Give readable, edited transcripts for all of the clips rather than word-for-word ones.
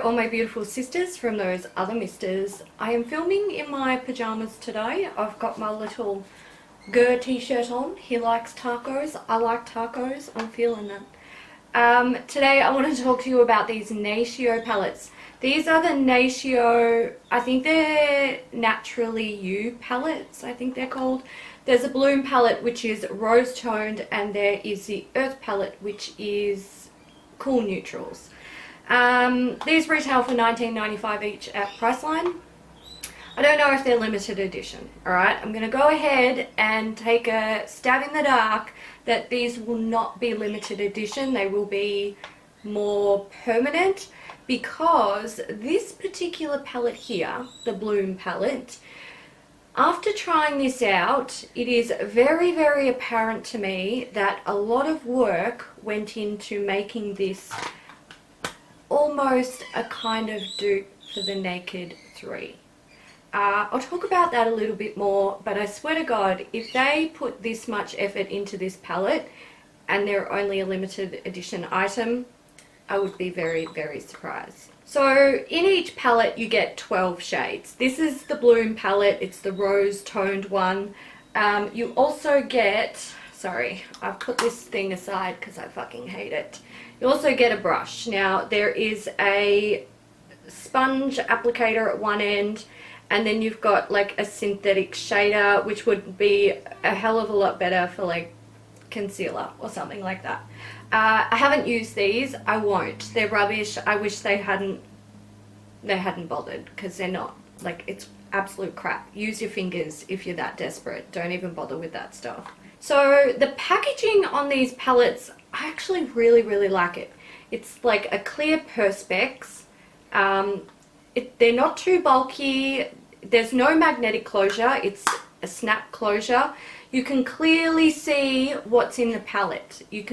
all my beautiful sisters from those other misters. I am filming in my pajamas today. I've got my little Gur t-shirt on. He likes tacos. I like tacos. I'm feeling that. Today I want to talk to you about these Natio palettes. These are the Natio, I think they're Naturally You palettes, I think they're called. There's a Bloom palette which is rose toned, and there is the Earth palette which is cool neutrals. These retail for $19.95 each at Priceline. I don't know if they're limited edition, alright? I'm going to go ahead and take a stab in the dark that these will not be limited edition. They will be more permanent, because this particular palette here, the Bloom palette, after trying this out, it is very, very apparent to me that a lot of work went into making this almost a kind of dupe for the Naked 3. I'll talk about that a little bit more, but I swear to God, if they put this much effort into this palette and they're only a limited edition item, I would be very, very surprised. So in each palette you get 12 shades. This is the Bloom palette, it's the rose toned one. You also get, sorry, I've put this thing aside because I fucking hate it. You also get a brush. Now there is a sponge applicator at one end, and then you've got like a synthetic shader, which would be a hell of a lot better for like concealer or something like that. I haven't used these. I won't. They're rubbish. I wish they hadn't bothered, because they're not, like, it's absolute crap. Use your fingers if you're that desperate. Don't even bother with that stuff. So the packaging on these palettes, I actually really, really like it. It's like a clear perspex. They're not too bulky. There's no magnetic closure. It's a snap closure. You can clearly see what's in the palette. You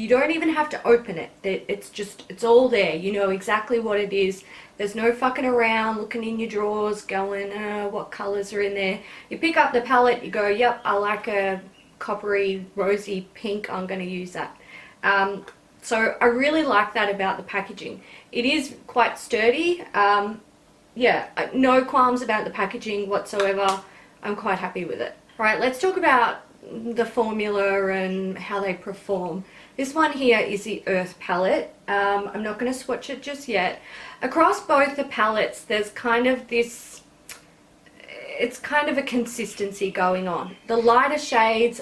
don't even have to open it. It's all there. You know exactly what it is. There's no fucking around looking in your drawers going, what colors are in there. You pick up the palette, you go, yep, I like a coppery, rosy pink, I'm going to use that. So I really like that about the packaging. It is quite sturdy. Yeah, no qualms about the packaging whatsoever. I'm quite happy with it. Right, let's talk about the formula and how they perform. This one here is the Earth palette. I'm not going to swatch it just yet. Across both the palettes, there's kind of this, it's kind of a consistency going on. The lighter shades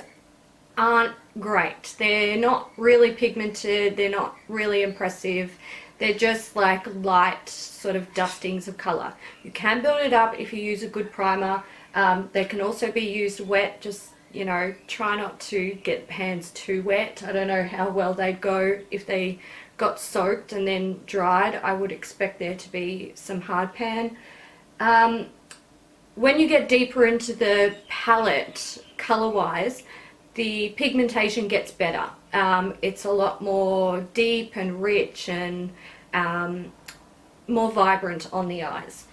aren't great. They're not really pigmented. They're not really impressive. They're just like light sort of dustings of color. You can build it up if you use a good primer. They can also be used wet. Just, you know, try not to get hands too wet. I don't know how well they'd go if they got soaked and then dried. I would expect there to be some hard pan. When you get deeper into the palette, color-wise, the pigmentation gets better. It's a lot more deep and rich and more vibrant on the eyes.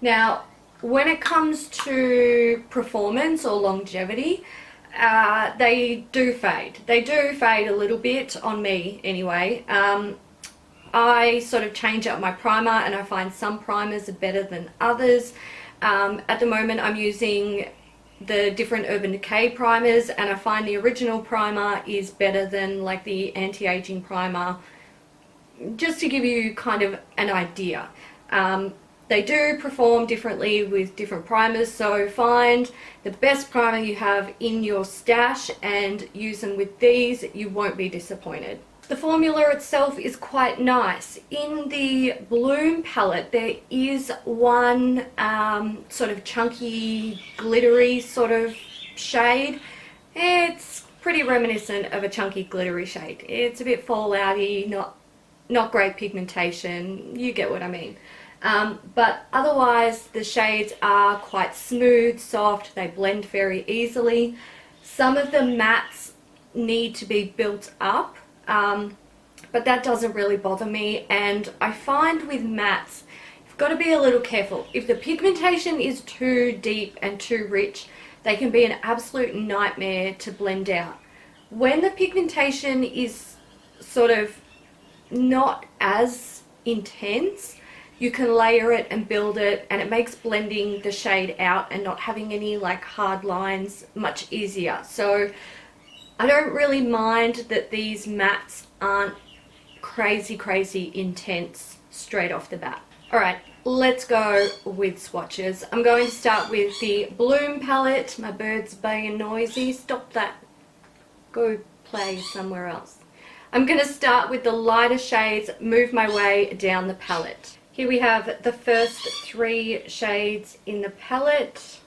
Now, when it comes to performance or longevity, they do fade. They do fade a little bit on me anyway. I sort of change up my primer, and I find some primers are better than others. At the moment I'm using the different Urban Decay primers, and I find the original primer is better than like the anti-aging primer, just to give you kind of an idea. They do perform differently with different primers, so find the best primer you have in your stash and use them with these. You won't be disappointed. The formula itself is quite nice. In the Bloom palette there is one sort of chunky, glittery sort of shade. It's pretty reminiscent of a chunky, glittery shade. It's a bit fallouty, not great pigmentation. You get what I mean. But otherwise the shades are quite smooth, soft, they blend very easily. Some of the mattes need to be built up, but that doesn't really bother me. And I find with mattes, you've got to be a little careful. If the pigmentation is too deep and too rich, they can be an absolute nightmare to blend out. When the pigmentation is sort of not as intense, you can layer it and build it, and it makes blending the shade out and not having any like hard lines much easier. So I don't really mind that these mattes aren't crazy intense straight off the bat. Alright, let's go with swatches. I'm going to start with the Bloom palette. My bird's being noisy. Stop that. Go play somewhere else. I'm going to start with the lighter shades, move my way down the palette. Here we have the first 3 shades in the palette.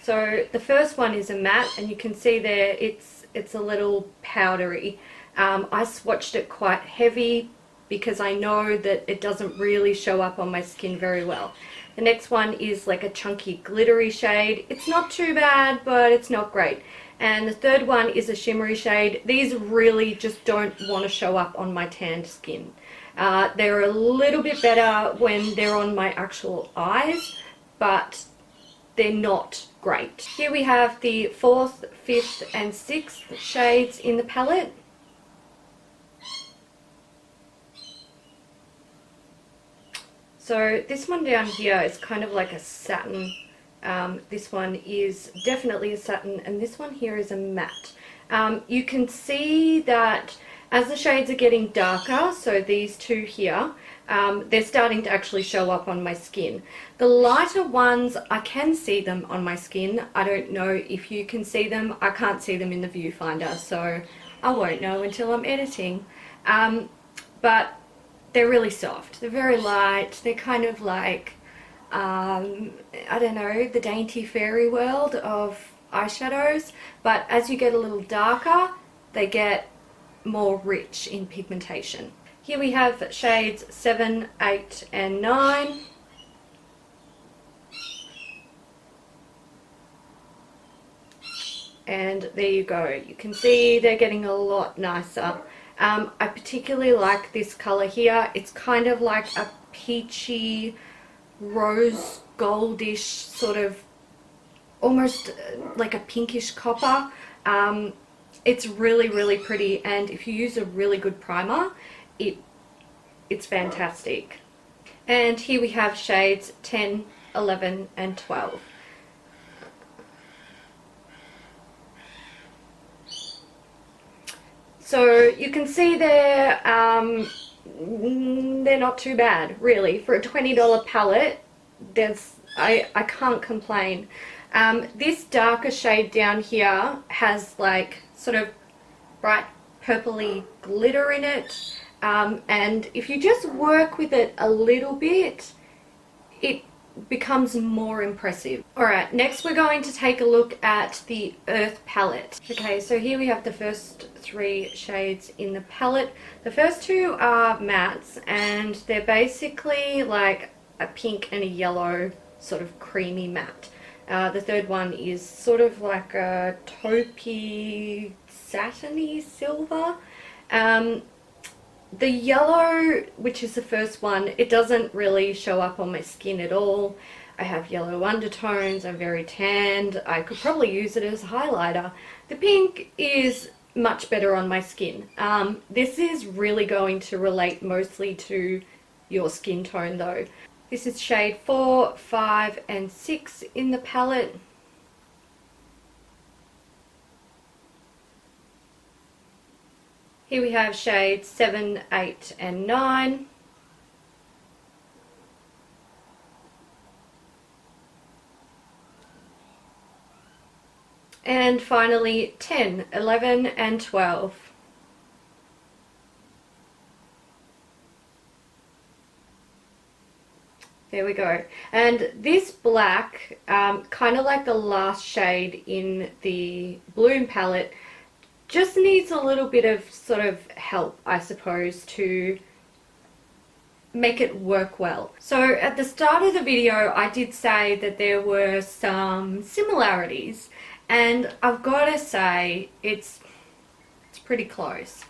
So the first one is a matte, and you can see there it's a little powdery. I swatched it quite heavy because I know that it doesn't really show up on my skin very well. The next one is like a chunky glittery shade. It's not too bad, but it's not great. And the third one is a shimmery shade. These really just don't want to show up on my tanned skin. They're a little bit better when they're on my actual eyes, but they're not great. Here we have the 4th, 5th and 6th shades in the palette. So this one down here is kind of like a satin. This one is definitely a satin, and this one here is a matte. You can see that as the shades are getting darker, so these two here, they're starting to actually show up on my skin. The lighter ones, I can see them on my skin. I don't know if you can see them. I can't see them in the viewfinder, so I won't know until I'm editing. But they're really soft. They're very light. They're kind of like, I don't know, the dainty fairy world of eyeshadows. But as you get a little darker, they get more rich in pigmentation. Here we have shades 7, 8 and 9. And there you go. You can see they're getting a lot nicer. I particularly like this color here. It's kind of like a peachy, rose goldish, sort of almost like a pinkish copper. It's really pretty, and if you use a really good primer, it's fantastic. And here we have shades 10, 11 and 12. So you can see they're not too bad, really. For a $20 palette, I can't complain. This darker shade down here has like sort of bright purpley glitter in it, and if you just work with it a little bit, it becomes more impressive. Alright, next we're going to take a look at the Earth palette. Okay, so here we have the first 3 shades in the palette. The first 2 are mattes, and they're basically like a pink and a yellow sort of creamy matte. The third one is sort of like a taupey, satiny silver. The yellow, which is the first one, it doesn't really show up on my skin at all. I have yellow undertones, I'm very tanned, I could probably use it as a highlighter. The pink is much better on my skin. This is really going to relate mostly to your skin tone though. This is shade 4, 5 and 6 in the palette. Here we have shades 7, 8 and 9. And finally 10, 11 and 12. There we go. And this black, kind of like the last shade in the Bloom palette, just needs a little bit of sort of help, I suppose, to make it work well. So at the start of the video, I did say that there were some similarities, and I've got to say it's pretty close.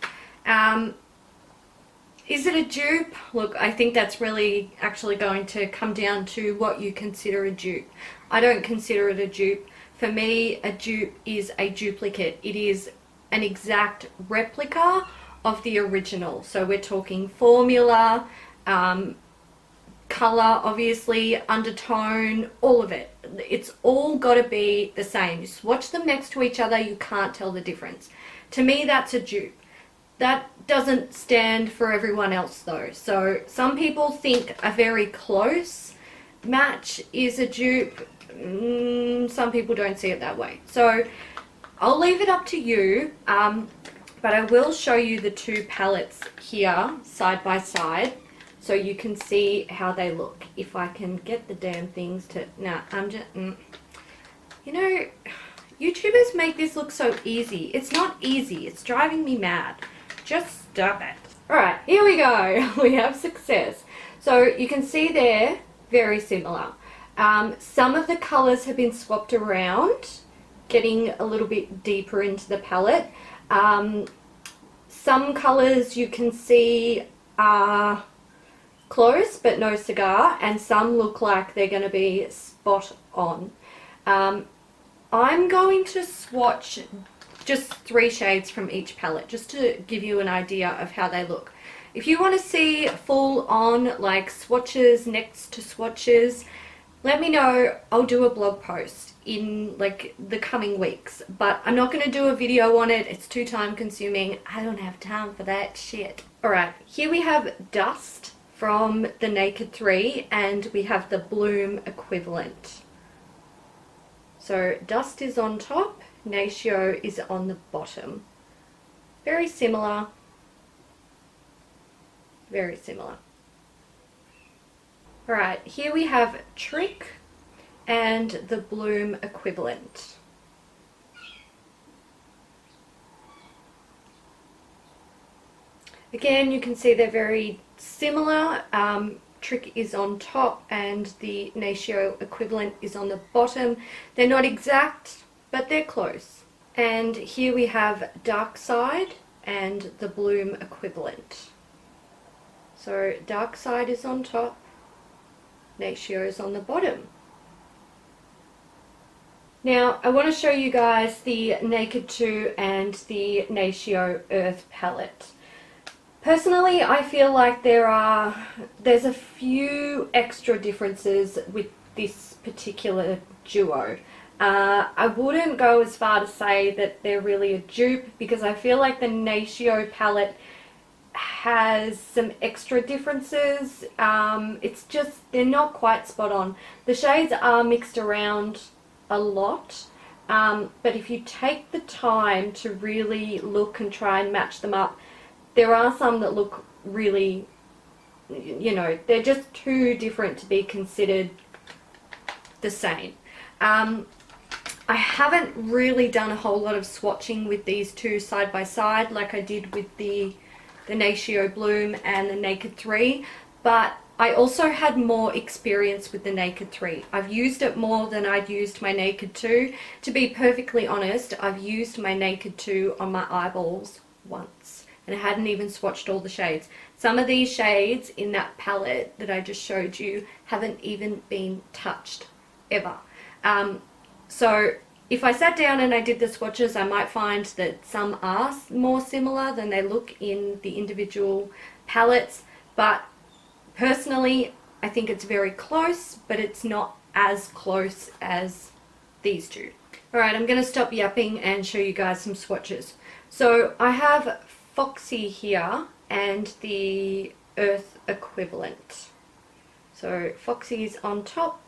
Is it a dupe? Look, I think that's really actually going to come down to what you consider a dupe. I don't consider it a dupe. For me, a dupe is a duplicate. It is an exact replica of the original. So we're talking formula, color, obviously, undertone, all of it. It's all got to be the same. You swatch them next to each other, you can't tell the difference. To me, that's a dupe. That doesn't stand for everyone else though. So some people think a very close match is a dupe. Some people don't see it that way. So I'll leave it up to you, but I will show you the two palettes here side by side so you can see how they look. If I can get the damn things to... Nah, I'm just... You know, YouTubers make this look so easy. It's not easy. It's driving me mad. Just stop it. Alright, here we go. We have success. So you can see they're very similar. Some of the colours have been swapped around, getting a little bit deeper into the palette. Some colours you can see are close but no cigar, and some look like they're going to be spot on. I'm going to swatch just 3 shades from each palette just to give you an idea of how they look. If you want to see full on like swatches next to swatches, let me know. I'll do a blog post in like the coming weeks, but I'm not going to do a video on it. It's too time consuming. I don't have time for that shit. Alright, here we have Dust from the Naked 3 and we have the Bloom equivalent. So Dust is on top, Natio is on the bottom. Very similar. Very similar. Alright, here we have Trick and the Bloom equivalent. Again, you can see they're very similar. Trick is on top and the Natio equivalent is on the bottom. They're not exact, but they're close. And here we have Dark Side and the Bloom equivalent. So Dark Side is on top, Natio is on the bottom. Now I want to show you guys the Naked 2 and the Natio Earth palette. Personally, I feel like there's a few extra differences with this particular duo. I wouldn't go as far to say that they're really a dupe because I feel like the Natio palette has some extra differences. It's just, they're not quite spot on. The shades are mixed around a lot, but if you take the time to really look and try and match them up, there are some that look really, you know, they're just too different to be considered the same. I haven't really done a whole lot of swatching with these two side by side like I did with the Natio Bloom and the Naked 3, but I also had more experience with the Naked 3. I've used it more than I'd used my Naked 2. To be perfectly honest, I've used my Naked 2 on my eyeballs once. And I hadn't even swatched all the shades. Some of these shades in that palette that I just showed you haven't even been touched ever. So if I sat down and I did the swatches, I might find that some are more similar than they look in the individual palettes. But personally, I think it's very close, but it's not as close as these two. Alright, I'm going to stop yapping and show you guys some swatches. So I have Foxy here and the Earth equivalent. So Foxy is on top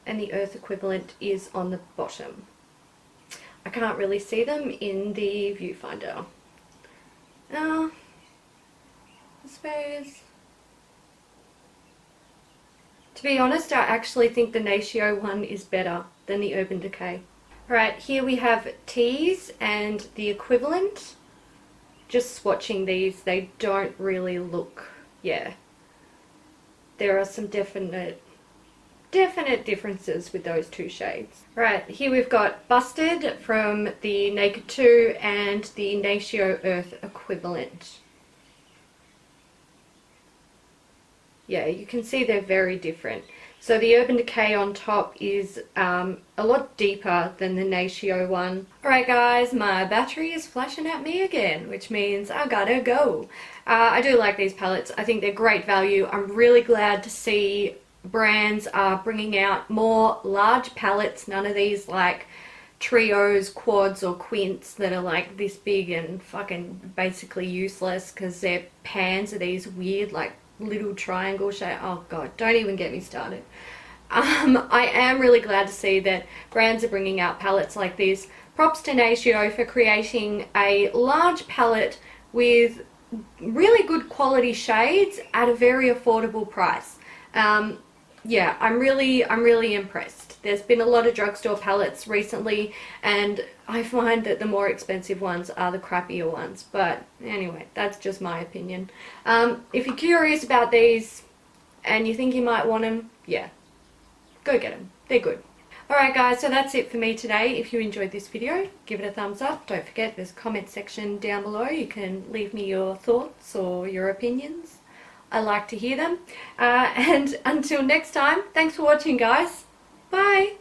and the Earth equivalent is on the bottom. I can't really see them in the viewfinder. I suppose. To be honest, I actually think the Natio one is better than the Urban Decay. Alright, here we have Tease and the equivalent. Just swatching these, they don't really look, yeah. There are some definite differences with those two shades. Right, here we've got Busted from the Naked 2 and the Natio Earth equivalent. Yeah, you can see they're very different. So the Urban Decay on top is a lot deeper than the Natio one. Alright guys, my battery is flashing at me again, which means I gotta go. I do like these palettes. I think they're great value. I'm really glad to see brands are bringing out more large palettes. None of these like trios, quads or quints that are like this big and fucking basically useless because their pans are these weird like little triangle shape. Oh god, don't even get me started. I am really glad to see that brands are bringing out palettes like this. Props to Natio for creating a large palette with really good quality shades at a very affordable price. Yeah, I'm really impressed. There's been a lot of drugstore palettes recently, and I find that the more expensive ones are the crappier ones. But anyway, that's just my opinion. If you're curious about these and you think you might want them, yeah, go get them. They're good. Alright guys, so that's it for me today. If you enjoyed this video, give it a thumbs up. Don't forget there's a comment section down below. You can leave me your thoughts or your opinions. I like to hear them. And until next time, thanks for watching guys. Bye!